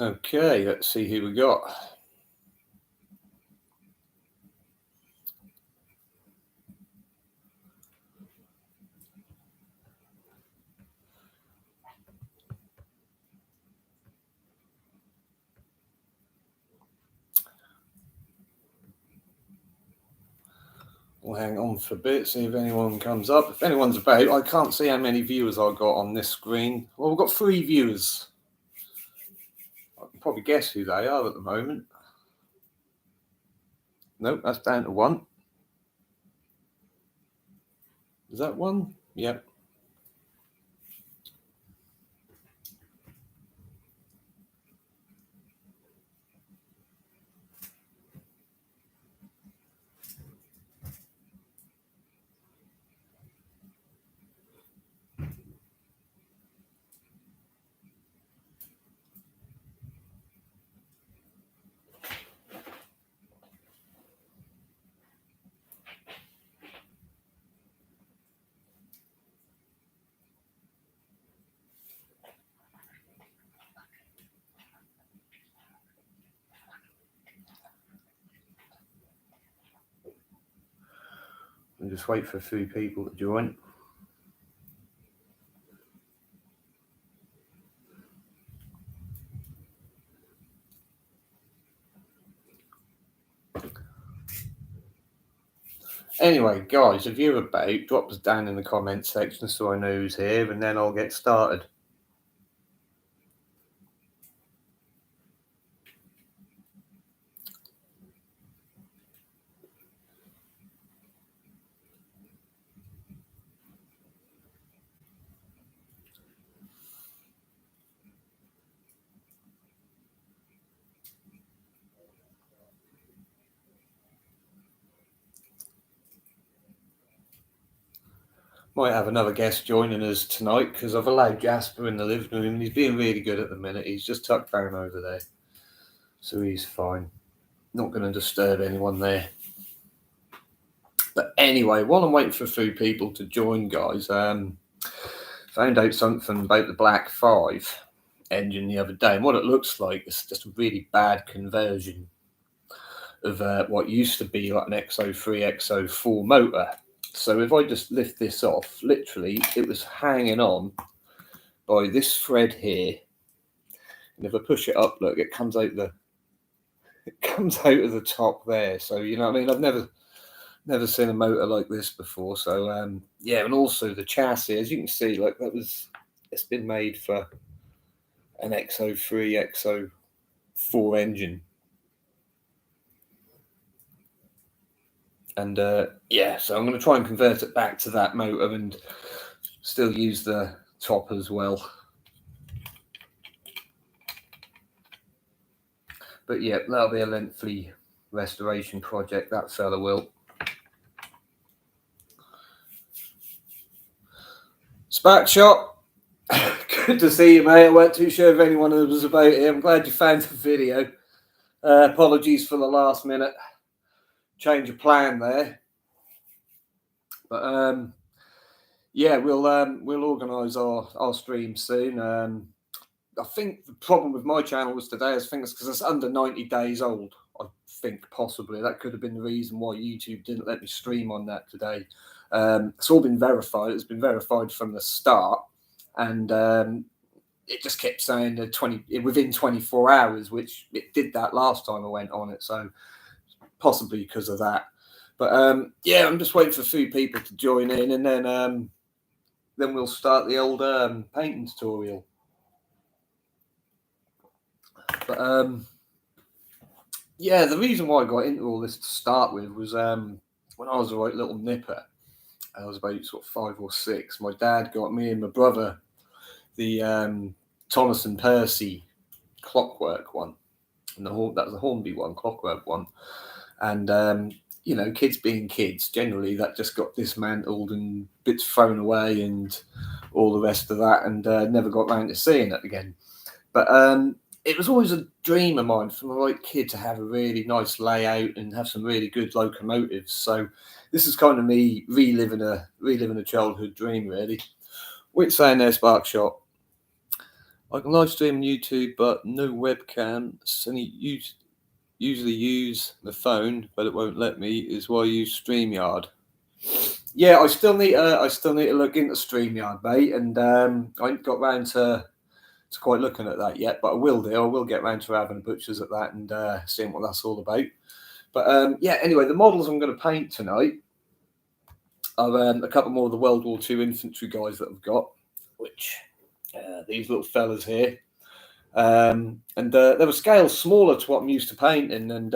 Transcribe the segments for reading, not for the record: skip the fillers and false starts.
Okay, let's see who we got. We'll hang on for a bit, see if anyone comes up. If anyone's about, I can't see how many viewers I've got on this screen. Well, we've got 3 viewers. I can probably guess who they are at the moment. Nope, that's down to 1. Is that 1? Yep. And just wait for a few people to join. Anyway, guys, if you're about, drop us down in the comments section so I know who's here, and then I'll get started. Might have another guest joining us tonight because I've allowed Jasper in the living room and he's being really good at the minute. He's just tucked down over there, so he's fine. Not going to disturb anyone there. But anyway, while I'm waiting for a few people to join, guys, found out something about the Black 5 engine the other day, and what it looks like is just a really bad conversion of what used to be like an XO3, XO4 motor. So if I just lift this off, literally it was hanging on by this thread here, and if I push it up, look, it comes out of the top there. So you know what I mean, I've never seen a motor like this before. So yeah, and also the chassis, as you can see, like it's been made for an XO3, XO4 engine. And yeah, so I'm going to try and convert it back to that motor and still use the top as well. But yeah, that'll be a lengthy restoration project, that fella will. Spark Shop, good to see you, mate. I weren't too sure if anyone was about here. I'm glad you found the video. Apologies for the last minute change of plan there. But yeah, we'll organise our stream soon. I think the problem with my channel was today, I think it's because it's under 90 days old. I think possibly that could have been the reason why YouTube didn't let me stream on that today. It's all been verified. It's been verified from the start, and it just kept saying within 24 hours, which it did that last time I went on it. So possibly because of that. But yeah, I'm just waiting for a few people to join in, and then we'll start the old painting tutorial. But yeah, the reason why I got into all this to start with was when I was a right little nipper. I was about sort of 5 or 6. My dad got me and my brother the Thomas and Percy Clockwork one, and that was the Hornby one, Clockwork one. And you know, kids being kids, generally that just got dismantled and bits thrown away and all the rest of that, and never got round to seeing it again. But it was always a dream of mine from a right kid to have a really nice layout and have some really good locomotives. So this is kind of me reliving a childhood dream, really. Which saying there, Spark Shot? I can live stream on YouTube, but no webcam. Usually use the phone, but it won't let me. Is why I use StreamYard. Yeah, I still need to look into StreamYard, mate, and I ain't got round to quite looking at that yet, but I will do. I will get round to having a butchers at that and seeing what that's all about. But yeah, anyway, the models I'm going to paint tonight are a couple more of the World War II infantry guys that I've got, which these little fellas here. And they were scales smaller to what I'm used to painting, and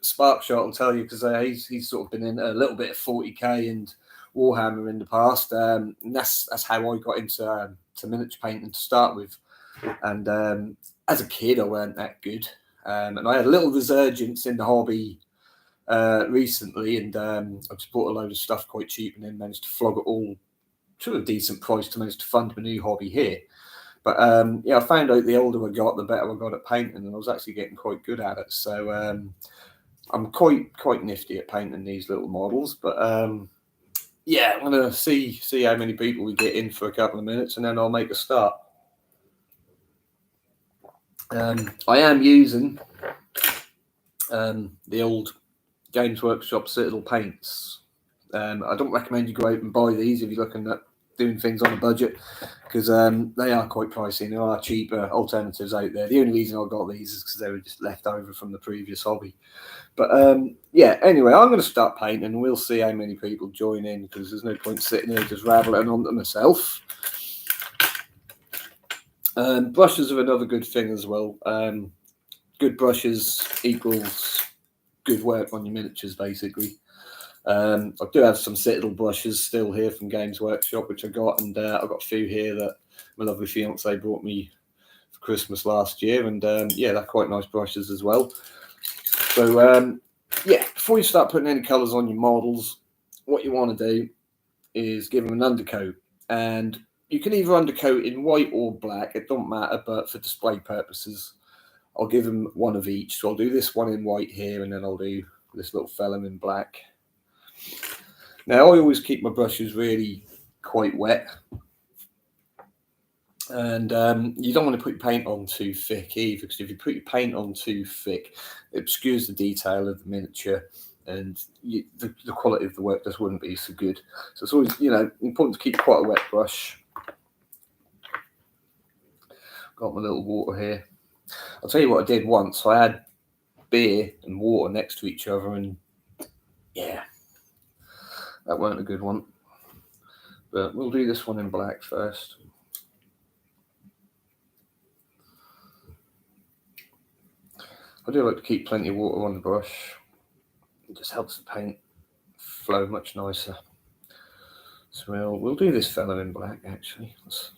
Sparkshot will tell you, because he's sort of been in a little bit of 40k and Warhammer in the past, and that's how I got into to miniature painting to start with. And as a kid, I weren't that good, and I had a little resurgence in the hobby recently, and I just bought a load of stuff quite cheap, and then managed to flog it all to a decent price to manage to fund my new hobby here. But yeah, I found out the older I got, the better I got at painting, and I was actually getting quite good at it. So I'm quite nifty at painting these little models. But yeah, I'm gonna see how many people we get in for a couple of minutes, and then I'll make a start. I am using the old Games Workshop Citadel paints. I don't recommend you go out and buy these if you're looking at doing things on a budget, because they are quite pricey, and there are cheaper alternatives out there. The only reason I got these is because they were just left over from the previous hobby. But yeah, anyway, I'm going to start painting, and we'll see how many people join in, because there's no point sitting here just rattling on to myself. Brushes are another good thing as well. Good brushes equals good work on your miniatures, basically. I do have some Citadel brushes still here from Games Workshop, which I got, and I've got a few here that my lovely fiance brought me for Christmas last year, and yeah, they're quite nice brushes as well. So yeah, before you start putting any colours on your models, what you want to do is give them an undercoat, and you can either undercoat in white or black, it don't matter, but for display purposes, I'll give them one of each. So I'll do this one in white here, and then I'll do this little fella in black. Now, I always keep my brushes really quite wet, and you don't want to put your paint on too thick either, because if you put your paint on too thick, it obscures the detail of the miniature, and the quality of the work just wouldn't be so good. So it's always, important to keep quite a wet brush. Got my little water here. I'll tell you what I did once. I had beer and water next to each other, and yeah, that weren't a good one. But we'll do this one in black first. I do like to keep plenty of water on the brush. It just helps the paint flow much nicer. So we'll do this fella in black, actually. Let's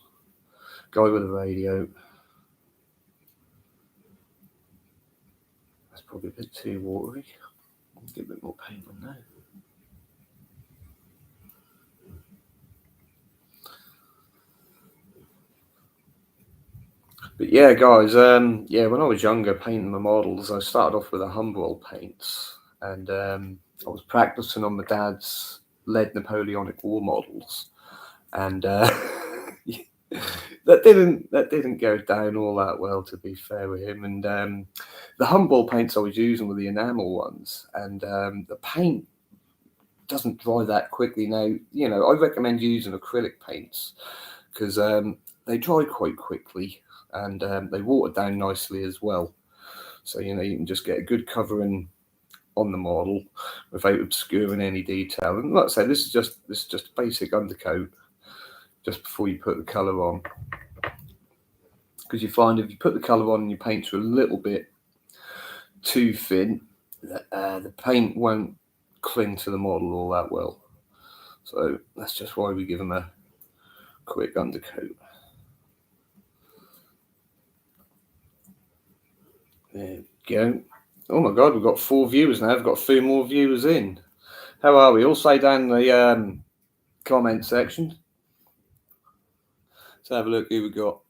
go with the radio. That's probably a bit too watery. Get a bit more paint on that. But yeah, guys, yeah, when I was younger painting my models, I started off with a Humbrol paints, and I was practicing on my dad's lead Napoleonic War models, and that didn't go down all that well, to be fair with him. And the Humbrol paints I was using were the enamel ones, and the paint doesn't dry that quickly. Now, I recommend using acrylic paints, because they dry quite quickly, and they water down nicely as well. So you can just get a good covering on the model without obscuring any detail. And like I say, this is just basic undercoat just before you put the colour on, because you find if you put the colour on and your paints are a little bit too thin, the paint won't cling to the model all that well. So that's just why we give them a quick undercoat. There we go. Oh my God, we've got 4 viewers now. I've got a few more viewers in. How are we? All say down in the comment section. Let's have a look who we got.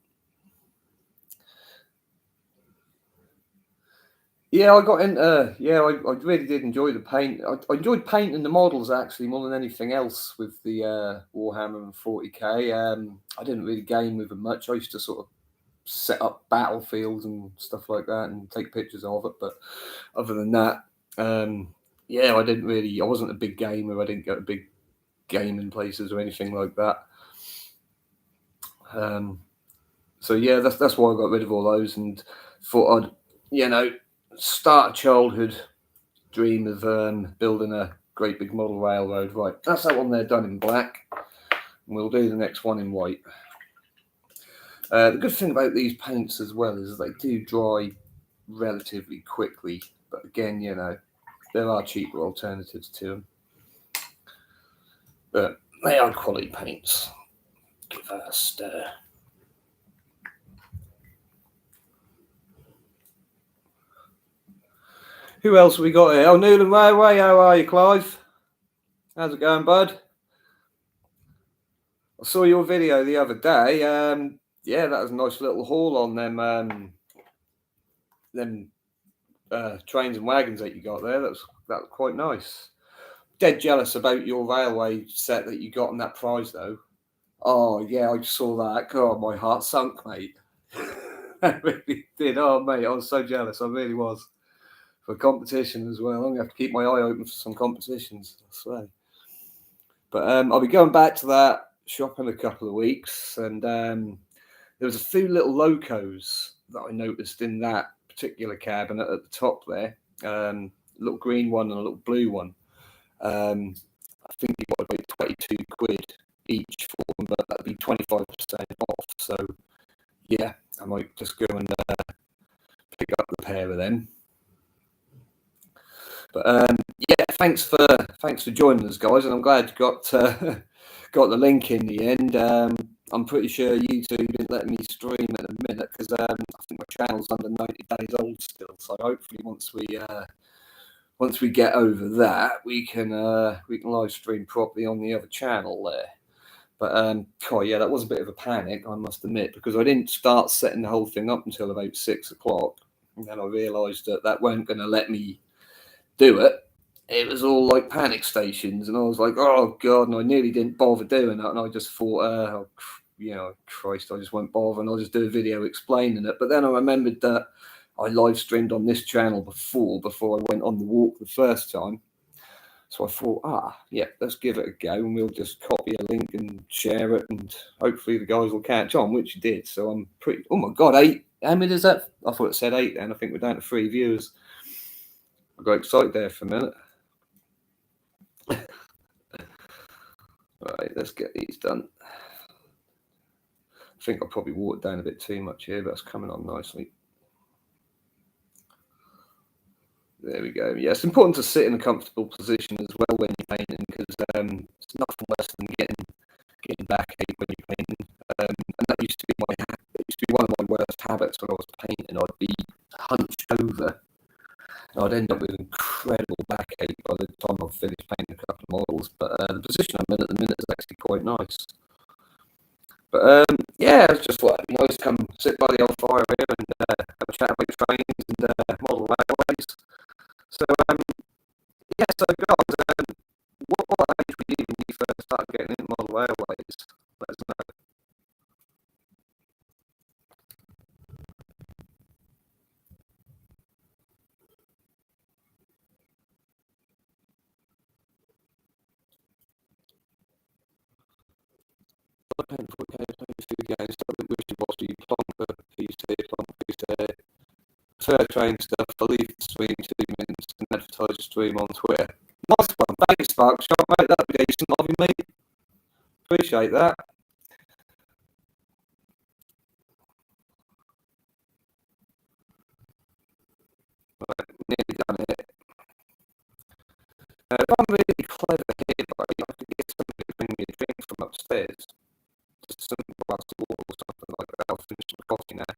Yeah, I got into. Yeah, I really did enjoy the paint. I enjoyed painting the models actually more than anything else with the Warhammer and 40k. I didn't really game with them much. I used to sort of set up battlefields and stuff like that and take pictures of it. But other than that, yeah, I wasn't a big gamer. I didn't go to big gaming places or anything like that. So yeah, that's why I got rid of all those and thought I'd, start a childhood dream of building a great big model railroad. Right, that's that one there done in black, and we'll do the next one in white. The good thing about these paints as well is they do dry relatively quickly, but again, there are cheaper alternatives to them. But they are quality paints. Give that a stir. Who else have we got here? Oh, Newland Railway. How are you, Clive? How's it going, bud? I saw your video the other day. Yeah, that was a nice little haul on them trains and wagons that you got there. That was quite nice. Dead jealous about your railway set that you got on that prize, though. Oh yeah, I just saw that. God, my heart sunk, mate. I really did. Oh mate, I was so jealous. I really was. For competition as well. I'm gonna have to keep my eye open for some competitions, I swear. But I'll be going back to that shop in a couple of weeks, and there was a few little locos that I noticed in that particular cabinet at the top there. A little green one and a little blue one. I think you got about 22 quid each for them, but that'd be 25% off. So yeah, I might just go and pick up the pair of them. But yeah, thanks for joining us, guys, and I'm glad you got got the link in the end. I'm pretty sure YouTube didn't let me stream at the minute because I think my channel's under 90 days old still. So hopefully once we get over that, we can live stream properly on the other channel there. But yeah, that was a bit of a panic, I must admit, because I didn't start setting the whole thing up until about 6 o'clock, and then I realised that weren't going to let me do it. It was all like panic stations, and I was like, oh god, and I nearly didn't bother doing that, and I just thought, Christ, I just won't bother, and I'll just do a video explaining it. But then I remembered that I live streamed on this channel before I went on the walk the first time. So I thought, yeah, let's give it a go, and we'll just copy a link and share it, and hopefully the guys will catch on, which you did. So I'm pretty, oh my god, 8, how many is that? I thought it said 8 then. I think we're down to 3 viewers. I got excited there for a minute. Right, let's get these done. I think I probably watered down a bit too much here, but it's coming on nicely. There we go. Yeah, it's important to sit in a comfortable position as well when you're painting, because it's nothing worse than getting backache when you're painting. And that used to be one of my worst habits when I was painting. I'd be hunched over. I'd end up with incredible backache by the time I've finished painting a couple of models. But the position I'm in at the minute is actually quite nice. But yeah, it's just like, nice to come sit by the old fire here and have a chat about trains and model railways. So yeah, so guys, what age were you when you first started getting into model railways? Let us know. Fair train stuff. I'll leave the stream 2 minutes and advertise the stream on Twitter. Nice one. Thanks, Spark Shot, mate. That'd be decent of you, mate. Appreciate that. Right, nearly done it. If I'm really clever here, buddy, I could get somebody to bring me a drink from upstairs. Just some glass of water or something like that. I'll finish my coffee now.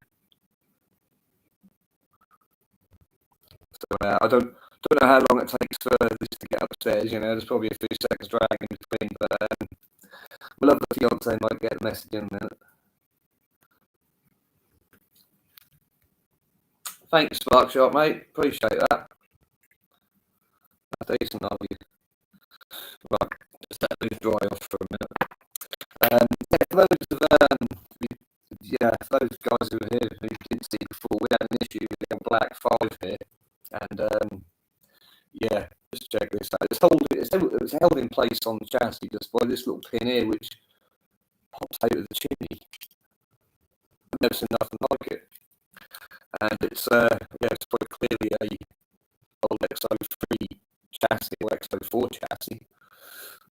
So I don't know how long it takes for this to get upstairs. There's probably a few seconds drag in between, but my lovely fiance might get a message in a minute. Thanks, Sparkshot, mate. Appreciate that. That's decent of you. Right, just let those dry off for a minute. For those guys who are here place on the chassis just by this little pin here, which pops out of the chimney. I've never seen nothing like it. And it's it's quite clearly a old XO3 chassis or XO4 chassis.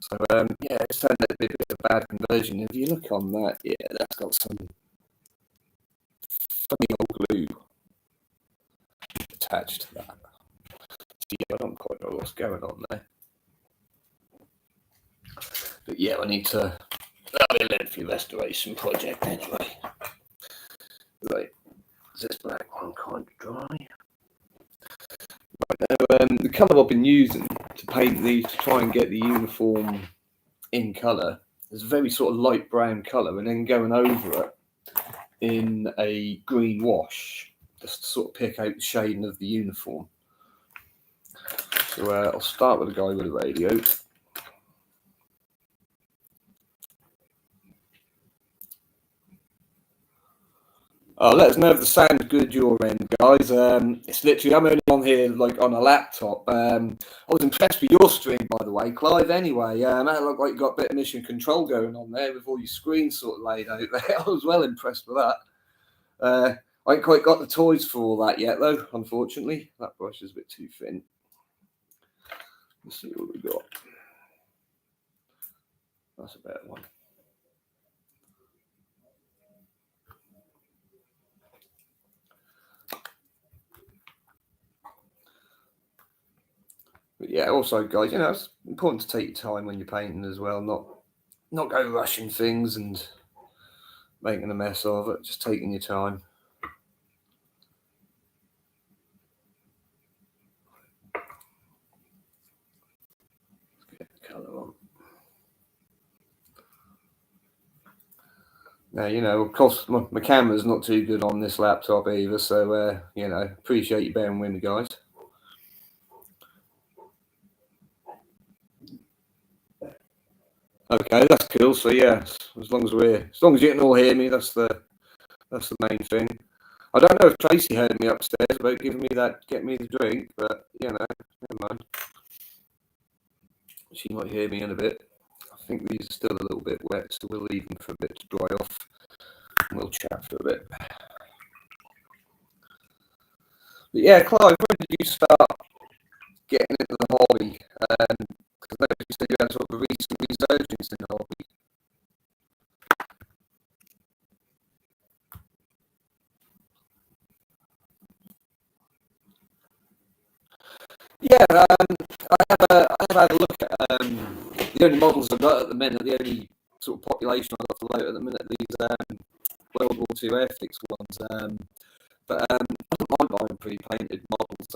So it's turned out to be a bit of a bad conversion. If you look on that, that's got some funny old glue attached to that. So I don't quite know what's going on there. But I need to. That'll be a lengthy restoration project anyway. Right, is this black one kind of dry? Right now, the colour I've been using to paint these to try and get the uniform in colour is a very sort of light brown colour, and then going over it in a green wash just to sort of pick out the shading of the uniform. So I'll start with the guy with the radio. Let us know if the sound's good your end, guys. It's literally, I'm only on here like on a laptop. I was impressed with your stream, by the way, Clive. Anyway, that looked like you got a bit of mission control going on there with all your screens sort of laid out there. I was well impressed with that. I ain't quite got the toys for all that yet, though, unfortunately. That brush is a bit too thin. Let's see what we got. That's a better one. But also, guys, it's important to take your time when you're painting as well. Not go rushing things and making a mess of it. Just taking your time. Let's get the colour on. Now, of course, my camera's not too good on this laptop either, so, appreciate you bearing with me, guys. Okay, that's cool. So as long as you can all hear me, that's the main thing. I don't know if Tracy heard me upstairs about getting me the drink, but never mind. She might hear me in a bit. I think these are still a little bit wet, so we'll leave them for a bit to dry off, and we'll chat for a bit. But Clive, when did you start getting into the hobby? Because I noticed that you had sort of a recent resurgence in the hobby. I have had a look at the only models I've got at the minute, the only sort of population I've got to load at the minute, these World War II Airfix ones. But I don't mind buying pre-painted models as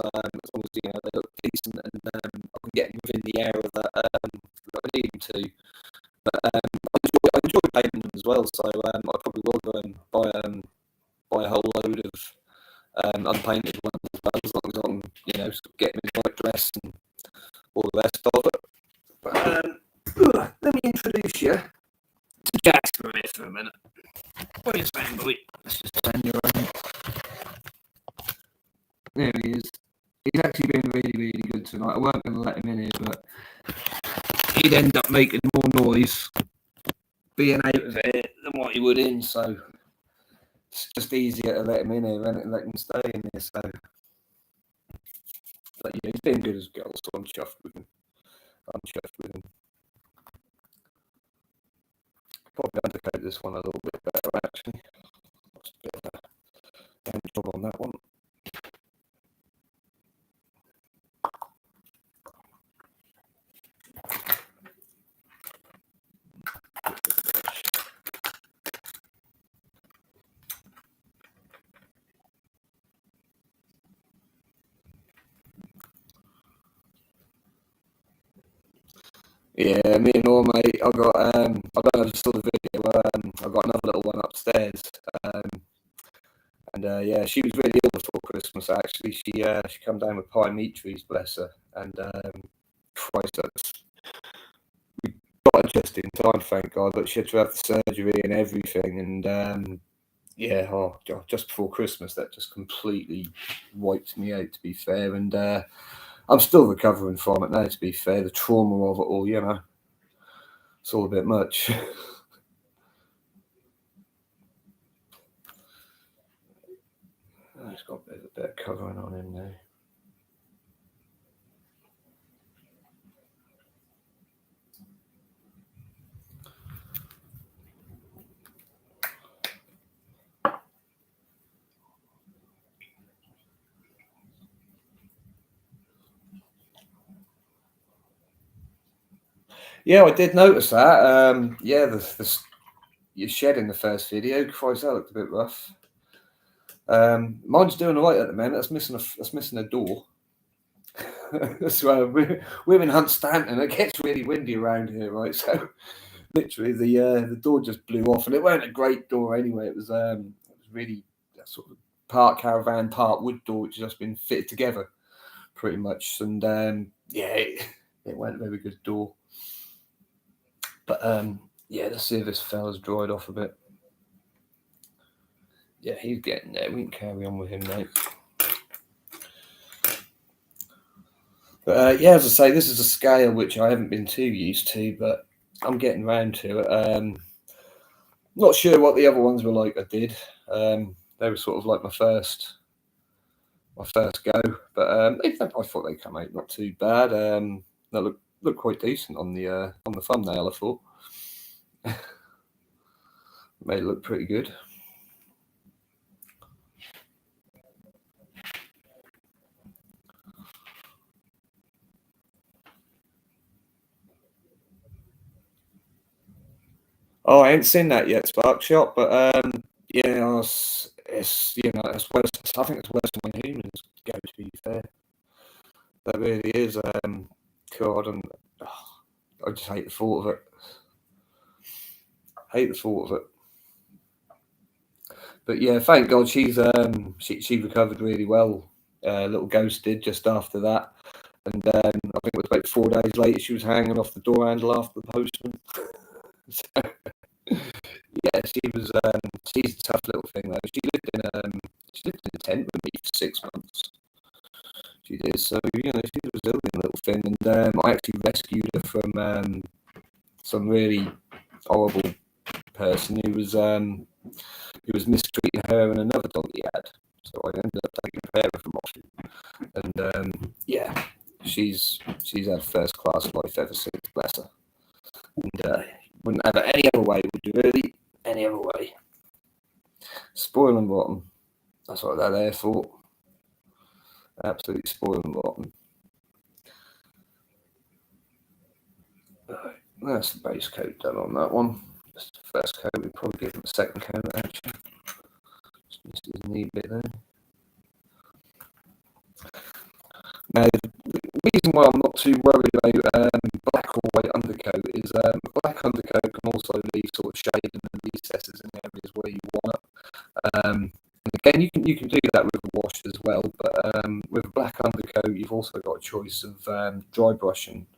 long as they look decent and I can get them within the area that I need them to. But I enjoy painting them as well, so I probably will go and buy a whole load of unpainted ones as well, as long as I can get them in the right dress and all the rest of it. But let me introduce you to Jasper here for a minute. What are you saying, boy? Let's just turn you around. There he is. He's actually been really, really good tonight. I weren't going to let him in here, but he'd end up making more noise being out of it than what he would in, so it's just easier to let him in here and let him stay in here. So, but he's been good as gold, so I'm chuffed with him. Probably undercoat this one a little bit better, actually. That's a bit of a damn job on that one. Yeah, me and Norm, mate, I don't know if you saw the video, I got another little one upstairs, and she was really ill before Christmas, actually. She come down with pyometres, bless her, and Christ, we got her just in time, thank God, but she had to have the surgery and everything, and just before Christmas, that just completely wiped me out, to be fair, and I'm still recovering from it now, to be fair, the trauma of it all, It's all a bit much. He's got a bit of covering on him now. Yeah, I did notice that. Yeah, your shed in the first video, Christ, that looked a bit rough. Mine's doing all right at the moment. That's missing a door. So we're in Hunstanton. It gets really windy around here, right? So literally the door just blew off, and it wasn't a great door anyway. It was really sort of part caravan, part wood door, which has just been fitted together, pretty much. And yeah, it wasn't a very good door. But yeah, let's see if this fella's dried off a bit. Yeah, he's getting there. We can carry on with him, mate. But yeah, as I say, this is a scale which I haven't been too used to, but I'm getting round to it. Not sure what the other ones were like I did. They were sort of like my first go, but I thought they came out not too bad. They look quite decent on the thumbnail, I thought. Made it look pretty good. Oh, I ain't seen that yet, Sparkshot, but yeah, it's it's worse. I think it's worse than when humans go. To be fair, that really is. God, and I just hate the thought of it. Hate the thought of it. But yeah, thank God she recovered really well. Little Ghost did just after that, and I think it was about 4 days later she was hanging off the door handle after the postman. So, yeah, she's a tough little thing though. She lived in a tent with me for 6 months. She did, so she's a resilient little thing, and I actually rescued her from some really horrible person who was mistreating her and another dog he had. So I ended up taking care of him off. And yeah, she's had first class life ever since, bless her. And wouldn't have it any other way, would you really? Any other way. Spoiling bottom. That's what that there for. Absolutely spoiling bottom. Right, that's the base coat done on that one. That's the first coat. We'd probably give him a second coat actually. Just missed his knee bit there. Now, the reason why I'm not too worried about black or white undercoat is black undercoat can also leave sort of shading and recesses in areas where you want it. And again, you can do that with a wash as well, but with a black undercoat, you've also got a choice of dry brushing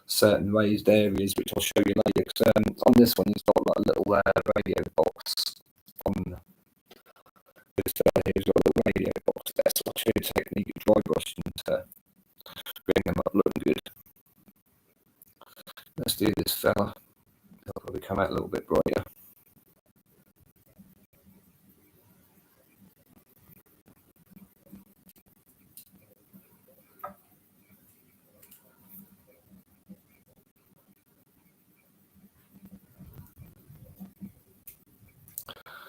certain raised areas, which I'll show you later. Because on this one, he's got like a little radio box on this here's got a little radio box there, so I'll show you a technique of dry brushing to bring them up looking good. Let's do this fella. He'll probably come out a little bit brighter.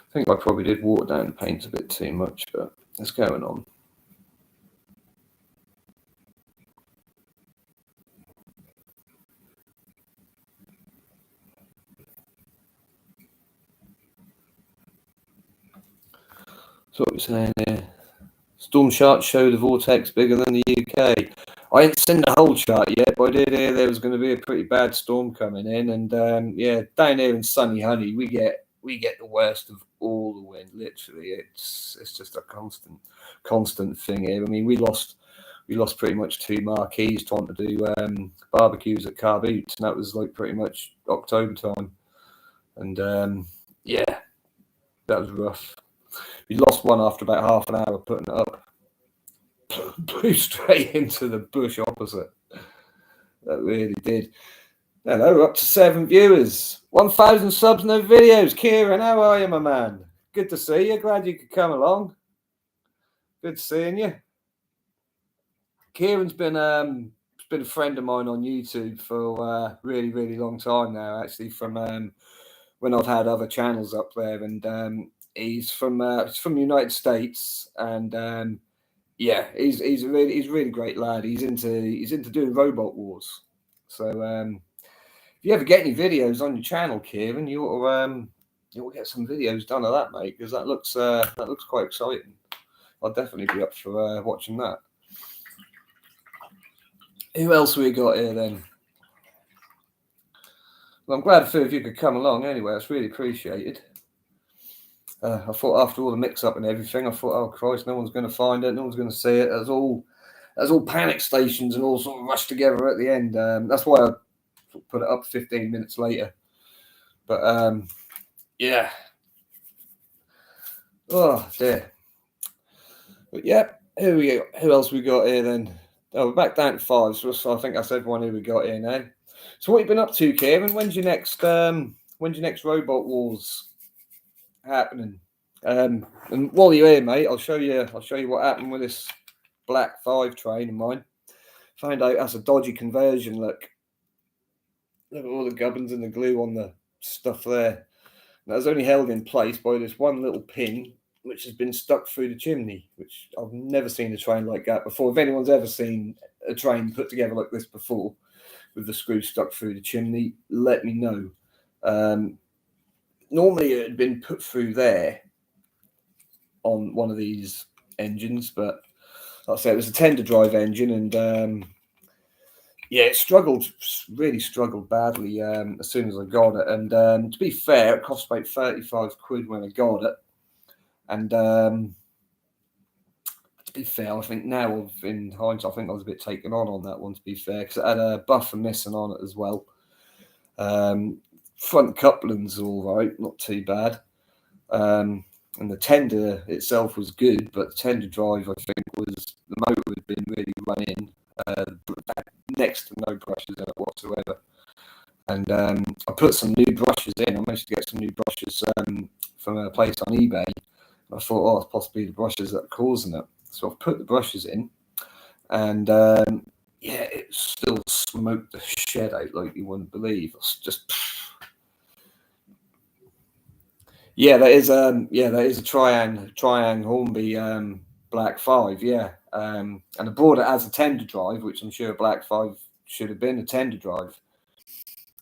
I think I probably did water down the paint a bit too much, but it's going on. So what we're saying here. Storm charts show the vortex bigger than the UK. I ain't seen the whole chart yet, but I did hear there was going to be a pretty bad storm coming in, and yeah, down here in sunny Honey, we get the worst of all the wind. Literally, it's just a constant thing here. I mean, we lost pretty much 2 marquees trying to do barbecues at Car Boots, and that was like pretty much October time, and yeah, that was rough. We lost one after about half an hour putting it up. Blew straight into the bush opposite. That really did. Hello, up to 7 viewers. 1,000 subs, no videos. Kieran, how are you, my man? Good to see you. Glad you could come along. Good seeing you. Kieran's been a friend of mine on YouTube for a really, really long time now, actually, from when I've had other channels up there. And he's from the United States, and yeah, he's a really great lad. He's into doing Robot Wars. So if you ever get any videos on your channel, Kieran, you ought to get some videos done of that, mate, because that looks quite exciting. I'll definitely be up for watching that. Who else we got here then? Well, I'm glad a few of you could come along anyway. It's really appreciated. I thought after all the mix-up and everything, I thought, oh Christ, no one's going to find it, no one's going to see it. There's all panic stations and all sort of rushed together at the end. That's why I put it up 15 minutes later. But yeah. Oh dear. But yeah, who else we got here then? Oh, we're back down to 5. So I think I said one who we got here now. So what have you been up to, Kieran? When's your next Robot Wars happening? And while you're here, mate, I'll show you what happened with this Black 5 train of mine. Found out that's a dodgy conversion. Look at all the gubbins and the glue on the stuff there. And that's only held in place by this one little pin which has been stuck through the chimney, which I've never seen a train like that before. If anyone's ever seen a train put together like this before, with the screw stuck through the chimney, let me know. Normally it had been put through there on one of these engines, but like I said, it was a tender drive engine, and yeah, it really struggled badly as soon as I got it. And to be fair, it cost about 35 quid when I got it. And to be fair, I think now, in hindsight, I think I was a bit taken on that one, to be fair, because it had a buffer missing on it as well. Front coupling's all right, not too bad. And the tender itself was good, but the tender drive, I think, was the motor had been really run in, next to no brushes in it whatsoever. And I put some new brushes in. I managed to get some new brushes from a place on eBay. I thought, oh, it's possibly the brushes that are causing it. So I've put the brushes in, and yeah, it still smoked the shed out like you wouldn't believe. It's just, yeah, that is a Triang Hornby Black 5, yeah. And I bought it as a tender drive, which I'm sure a Black 5 should have been a tender drive.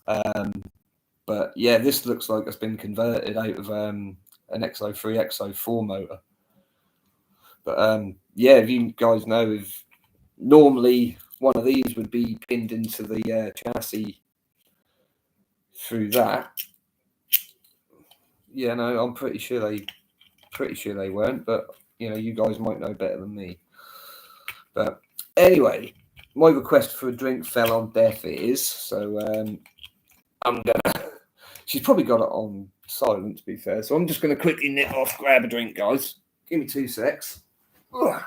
But yeah, this looks like it's been converted out of an XO3, XO4 motor. But yeah, if you guys know, if normally one of these would be pinned into the chassis through that. Yeah, no, I'm pretty sure they weren't, but you know, you guys might know better than me. But anyway, my request for a drink fell on deaf ears, so I'm gonna. She's probably got it on silent, to be fair. So I'm just gonna quickly nip off, grab a drink, guys. Give me 2 secs. Ugh.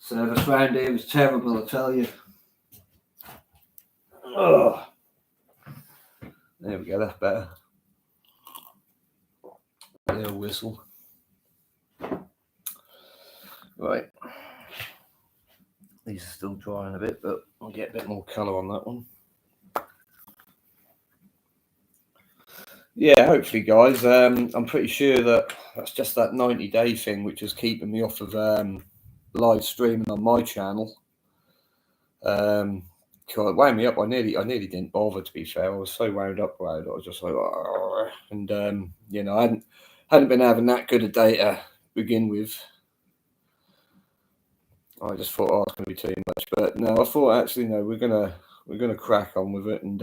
Service round here was terrible, I tell you. Oh, there we go. That's better. A little whistle. Right. These are still drying a bit, but I'll get a bit more colour on that one. Yeah, hopefully, guys. I'm pretty sure that's just that 90-day thing which is keeping me off of live streaming on my channel. It wound me up. I nearly didn't bother, to be fair. I was so wound up about it. I was just like, oh. And you know, I hadn't been having that good a day to begin with. I just thought, oh, it's going to be too much. But no, I thought actually, no, we're gonna crack on with it, and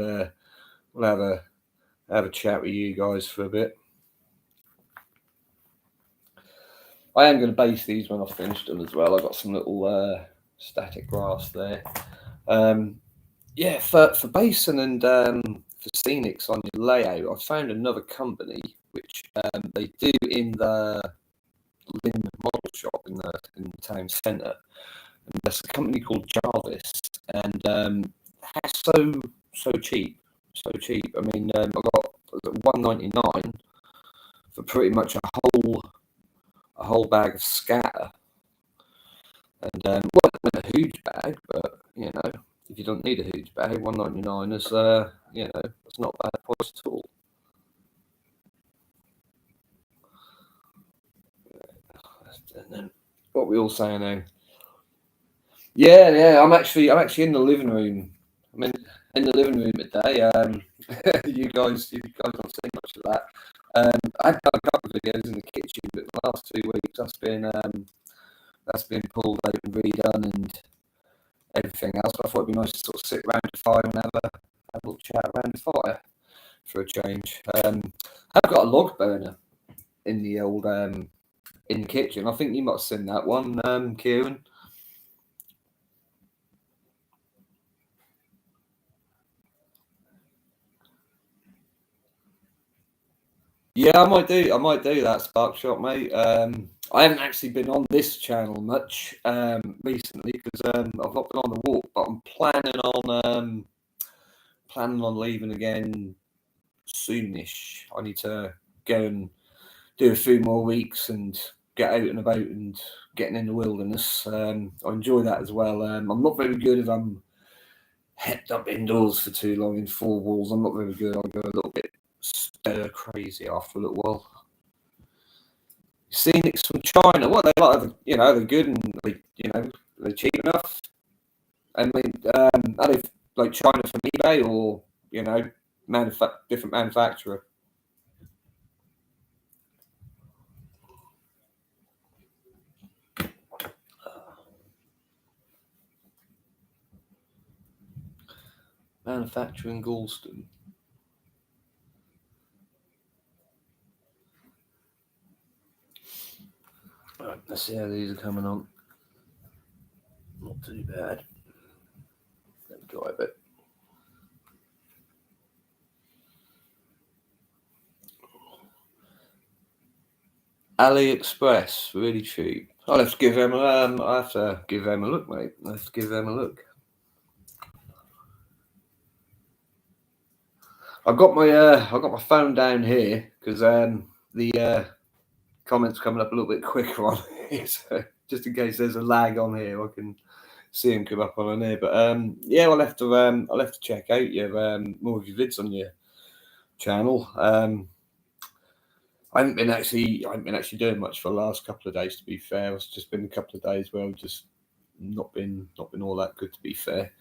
we'll have a chat with you guys for a bit. I am going to base these when I've finished them as well. I've got some little static grass there. Yeah, for basing and for scenics on your layout, I found another company which they do in the Lynn model shop in the town centre. And there's a company called Jarvis, and that's so cheap, so cheap. I mean, I got $1.99 for pretty much a whole bag of scatter, and well, not a huge bag, but you know, if you don't need a huge bag, $1.99 is you know, it's not a bad price at all. And then what we all saying now? Yeah, I'm actually in the living room. I'm in the living room today. You guys don't see much of that. I've done a couple of videos in the kitchen, but the last 2 weeks that's been pulled out and redone and everything else. I thought it'd be nice to sort of sit around the fire and have a little chat around the fire for a change. I've got a log burner in the old in the kitchen. I think you might have seen that one, Kieran. Yeah, I might do that, Spark Shot, mate. I haven't actually been on this channel much recently because I've not been on the walk, but I'm planning on leaving again soonish. I need to go and do a few more weeks and get out and about and getting in the wilderness. I enjoy that as well. I'm not very good if I'm hepped up indoors for too long in four walls. I'm not very good. I'll go a little bit stir crazy after a little while. Scenics from China, what they like, you know, they're good and they're cheap enough. I mean, are they like China from eBay or different manufacturer? Manufacturing Galston. Right, let's see how these are coming on. Not too bad. Let me drive it. AliExpress, really cheap. I'll have to give them a look, mate. I'll have to give them a look. I've got my phone down here because the comments coming up a little bit quicker on here, so just in case there's a lag on here, I can see them come up on here. But yeah, I'll have to check out your more of your vids on your channel. I haven't been actually doing much for the last couple of days, to be fair. It's just been a couple of days where I've just not been all that good, to be fair.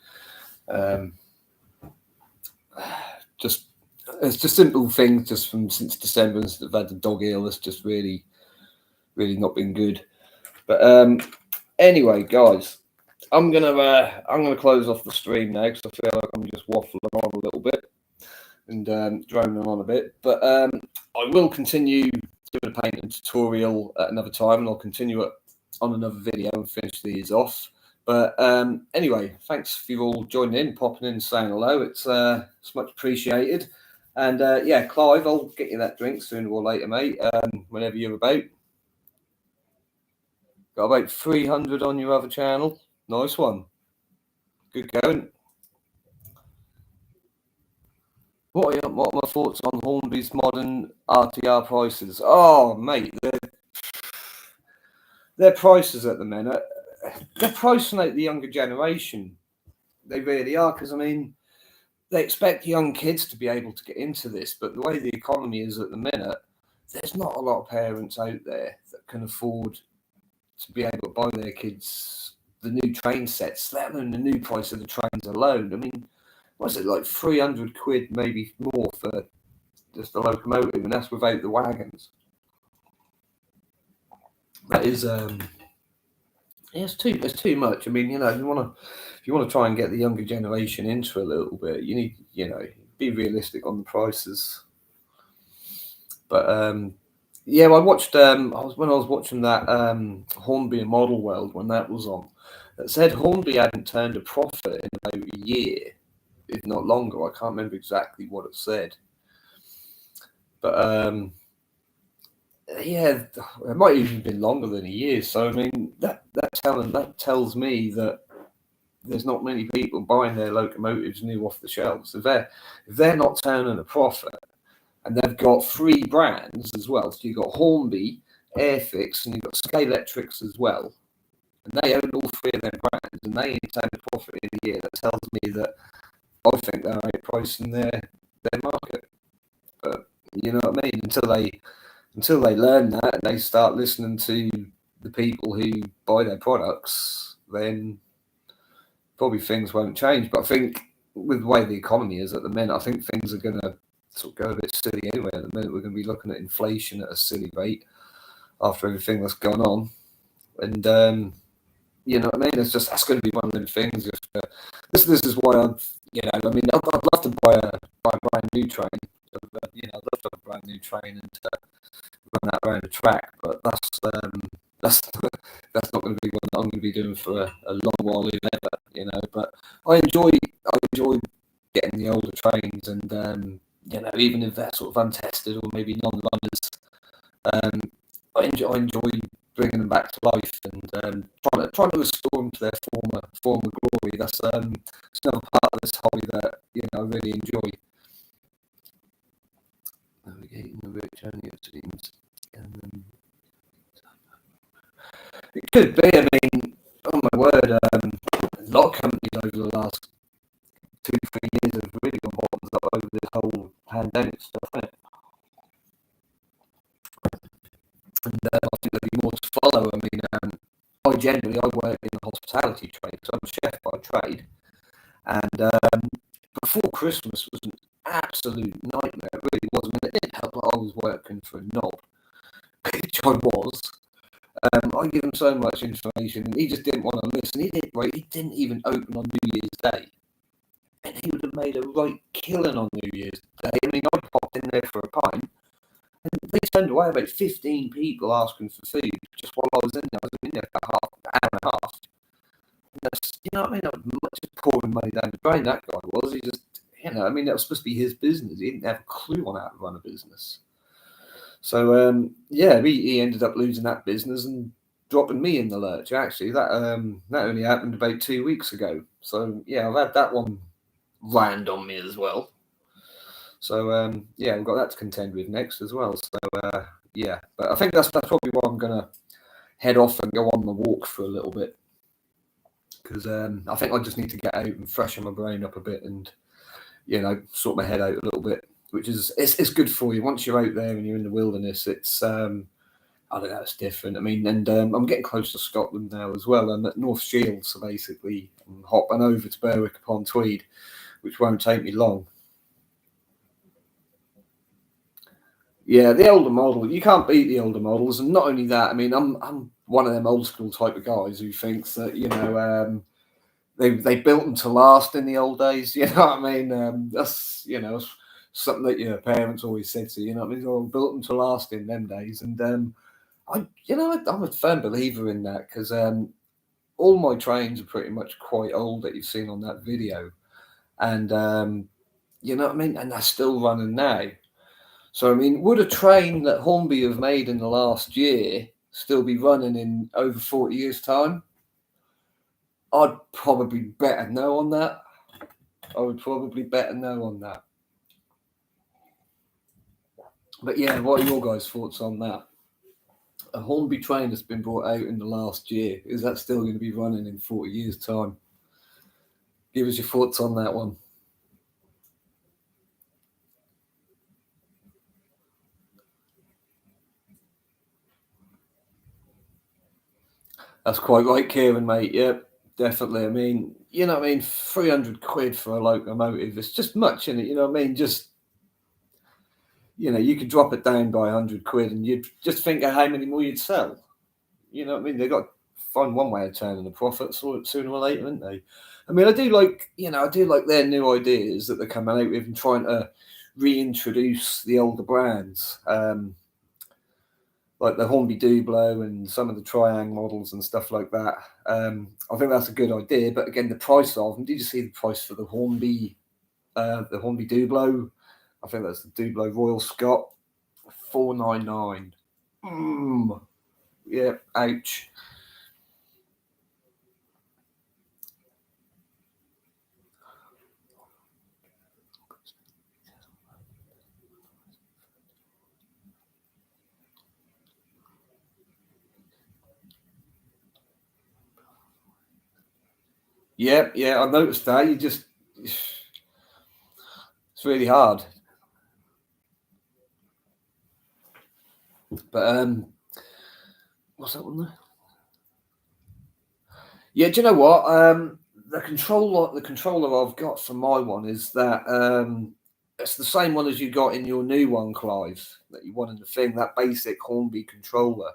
It's just simple things just from since December, and I've had the dog ill. It's just really not been good. But anyway, guys, I'm gonna close off the stream now because I feel like I'm just waffling on a little bit and droning on a bit. But I will continue doing a painting tutorial at another time, and I'll continue it on another video and finish these off. But anyway, thanks for you all joining in, popping in, saying hello. It's much appreciated. And yeah, Clive, I'll get you that drink sooner or later, mate. Whenever you're about. Got about 300 on your other channel. Nice one. Good going. What are my thoughts on Hornby's modern RTR prices? Oh, mate, their prices at the minute, they're pricing out the younger generation. They really are, because I mean, they expect young kids to be able to get into this, but the way the economy is at the minute, there's not a lot of parents out there that can afford to be able to buy their kids the new train sets, let alone the new price of the trains alone. I mean, what's it, like 300 quid, maybe more for just a locomotive, and that's without the wagons. That is it's too much. I mean, you know, if you want to try and get the younger generation into a little bit, you need, you know, be realistic on the prices. But Yeah, I watched. When I was watching that Hornby and Model World when that was on. It said Hornby hadn't turned a profit in about a year, if not longer. I can't remember exactly what it said, but yeah, it might even been longer than a year. So I mean, that tells me that there's not many people buying their locomotives new off the shelves. If they're not turning a profit, and they've got three brands as well. So you've got Hornby, Airfix, and you've got Sky Electrics as well. And they own all three of their brands, and they ain't turned a profit in a year. That tells me that I think they're outpricing their market. But you know what I mean? Until they learn that and they start listening to the people who buy their products, then probably things won't change. But I think with the way the economy is at the minute, I think things are going to sort of go a bit silly anyway. At the minute, we're going to be looking at inflation at a silly rate after everything that's gone on, and you know what I mean. That's going to be one of them things. If this is why I'd love to buy a brand new train. I'd love to have a brand new train and run that around the track, but that's that's not going to be what I'm going to be doing for a long while, if ever. But I enjoy getting the older trains, and even if they're sort of untested or maybe non-runners, I enjoy bringing them back to life and trying to restore them to their former glory. That's it's another part of this hobby that I really enjoy. Navigating the rich only it seems. It could be. I mean, oh my word, a lot of companies over the last 2-3 years have really gone bottoms up over this whole pandemic stuff, hasn't it? And I think there'll be more to follow. I mean, I work in the hospitality trade, so I'm a chef by trade. And before Christmas was an absolute nightmare. It really was. I mean, it didn't help that I was working for a knob, which I was. I give him so much information, and he just didn't want to listen. He didn't even open on New Year's Day, and he would have made a right killing on New Year's Day. I mean, I popped in there for a pint, and they turned away about 15 people asking for food just while I was in there. I was in there for an hour and a half. And that's, you know what I mean? That was much pouring money down the drain. That guy was. He just, I mean, that was supposed to be his business. He didn't have a clue on how to run a business. So he ended up losing that business and dropping me in the lurch. Actually, that only happened about 2 weeks ago. So yeah, I've had that one land on me as well. So we've got that to contend with next as well. So but I think that's probably why I'm gonna head off and go on the walk for a little bit, because I think I just need to get out and freshen my brain up a bit and sort my head out a little bit, which is it's good for you. Once you're out there and you're in the wilderness, it's I don't know, it's different. I mean, and I'm getting close to Scotland now as well. I'm at North Shields, so basically I'm hopping over to Berwick upon Tweed, which won't take me long. Yeah, the older model, you can't beat the older models, and not only that. I mean, I'm one of them old school type of guys who thinks that they built them to last in the old days. You know what I mean? That's something that your parents always said to you. You know what I mean? Oh, built them to last in them days, and I'm a firm believer in that, because all my trains are pretty much quite old that you've seen on that video, and you know what I mean, and they're still running now. So I mean, would a train that Hornby have made in the last year still be running in over 40 years' time? I'd probably bet a no on that. I would probably bet a no on that. But yeah, what are your guys' thoughts on that? A Hornby train that's been brought out in the last year, is that still going to be running in 40 years' time? Give us your thoughts on that one. That's quite right, Kieran, mate. Yep, definitely. I mean, 300 quid for a locomotive, it's just much, in it. You know what I mean? Just, you could drop it down by 100 quid and you'd just think of how many more you'd sell. You know what I mean? They've got to find one way of turning a profit sooner or later, haven't they? I mean, I do like their new ideas that they're coming out with and trying to reintroduce the older brands. like the Hornby Dublo and some of the Triang models and stuff like that. I think that's a good idea. But again, the price of them. Did you see the price for the Hornby Dublo? I think that's the Dublo Royal Scot, $499. Yeah, ouch. Yeah, I noticed that. It's really hard. But what's that one there? Yeah, do you know what? The controller I've got for my one is that it's the same one as you got in your new one, Clive, that you want in the thing, that basic Hornby controller.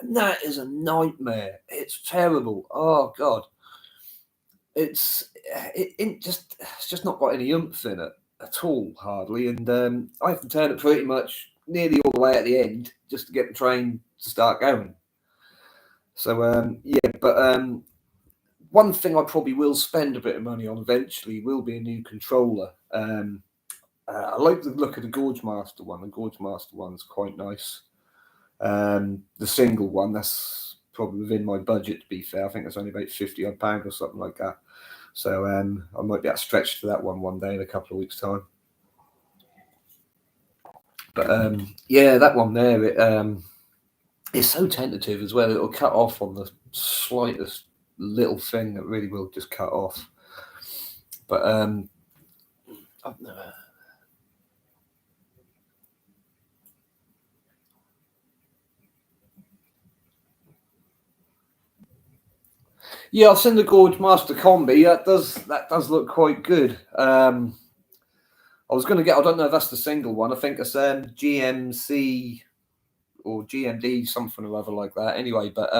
And that is a nightmare. It's terrible. Oh God. It's just not got any oomph in it at all, hardly. And I have to turn it pretty much nearly all the way at the end just to get the train to start going. So one thing I probably will spend a bit of money on eventually will be a new controller. I like the look of the Gorge Master one. The Gorge Master one's quite nice. The single one, that's probably within my budget, to be fair. I think it's only about £50 or something like that. So I might be able to stretch to that one day in a couple of weeks' time. But that one there, it's so tentative as well. It'll cut off on the slightest little thing that really will just cut off. But I've never. Yeah, I've seen the Gorge Master Combi. That does look quite good. I was going to get. I don't know if that's the single one. I think it's GMC or GMD, something or other like that. Anyway, but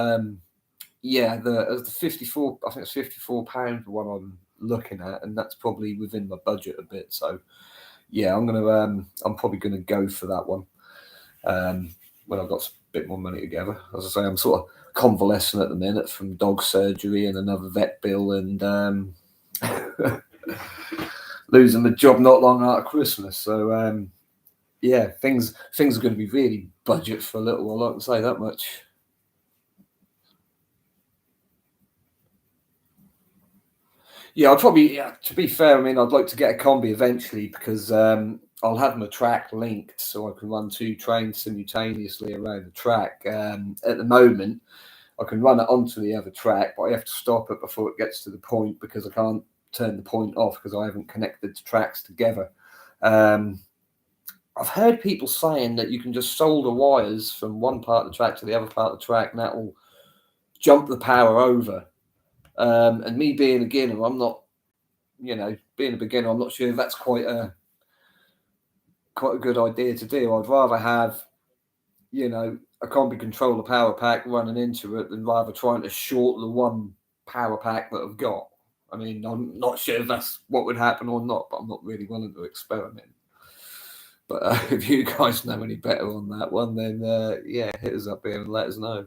the 54. I think it's £54 the one I'm looking at, and that's probably within my budget a bit. So yeah, I'm probably gonna go for that one when I've got a bit more money together. As I say, I'm sort of convalescent at the minute from dog surgery and another vet bill, and losing the job not long after Christmas. So things are going to be really budget for a little while. I can say that much. Yeah, I'll probably. Yeah, to be fair, I mean, I'd like to get a combi eventually because I'll have my track linked so I can run two trains simultaneously around the track. At the moment, I can run it onto the other track, but I have to stop it before it gets to the point because I can't turn the point off because I haven't connected the tracks together. I've heard people saying that you can just solder wires from one part of the track to the other part of the track, and that will jump the power over. And me being a beginner, I'm not, being a beginner, I'm not sure if that's quite a good idea to do. I'd rather have, a combi controller power pack running into it than rather trying to short the one power pack that I've got. I mean, I'm not sure if that's what would happen or not, but I'm not really willing to experiment. But if you guys know any better on that one, then hit us up here and let us know.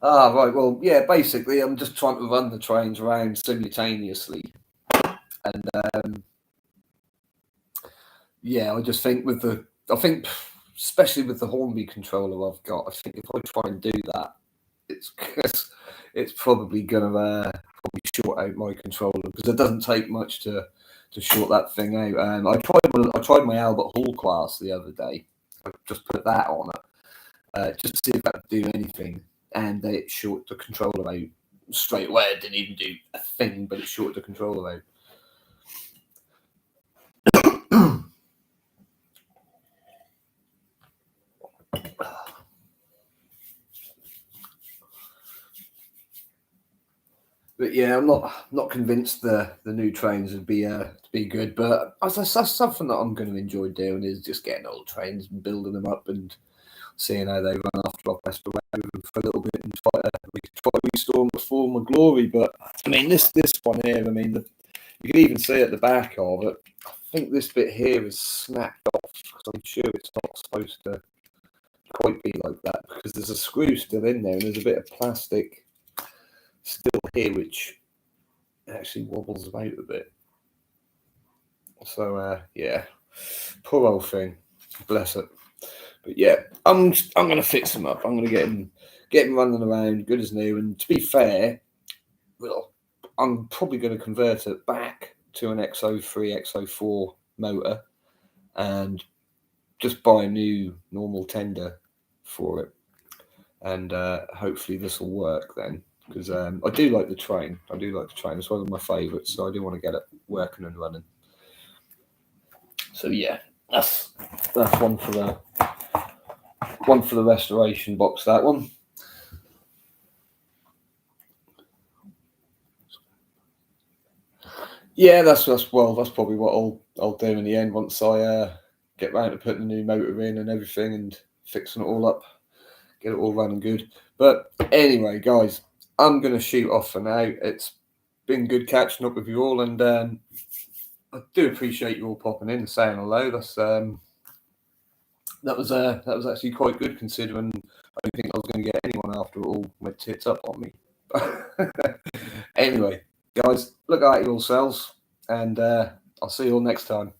Right. Well, yeah, basically, I'm just trying to run the trains around simultaneously. And I just think especially with the Hornby controller I've got, I think if I try and do that, it's probably going to short out my controller because it doesn't take much to short that thing out. I tried my Albert Hall class the other day. I just put that on it just to see if that would do anything, and it shorted the controller out straight away. It didn't even do a thing, but it shorted the controller out. But yeah, I'm not convinced the new trains would be good. But that's something that I'm going to enjoy doing is just getting old trains and building them up and seeing how they run after I passed away with them for a little bit and try to restore them to form and glory. But I mean, this one here, I mean, you can even see at the back of it. I think this bit here is snapped off because I'm sure it's not supposed to quite be like that because there's a screw still in there and there's a bit of plastic still here which actually wobbles about a bit. So yeah, poor old thing, bless it. But yeah, I'm gonna fix him up. I'm gonna get him running around good as new. And to be fair, well, I'm probably going to convert it back to an XO3, XO4 motor and just buy a new normal tender for it. And hopefully this will work then. Because I do like the train. It's one of my favourites, so I do want to get it working and running. So yeah, that's one for the restoration box. That one. Yeah, that's probably what I'll do in the end once I get round to putting the new motor in and everything and fixing it all up, get it all running good. But anyway, guys, I'm gonna shoot off for now. It's been good catching up with you all, and I do appreciate you all popping in and saying hello. That was actually quite good considering I didn't think I was going to get anyone after it all went tits up on me. Anyway, guys, look out yourselves, and I'll see you all next time.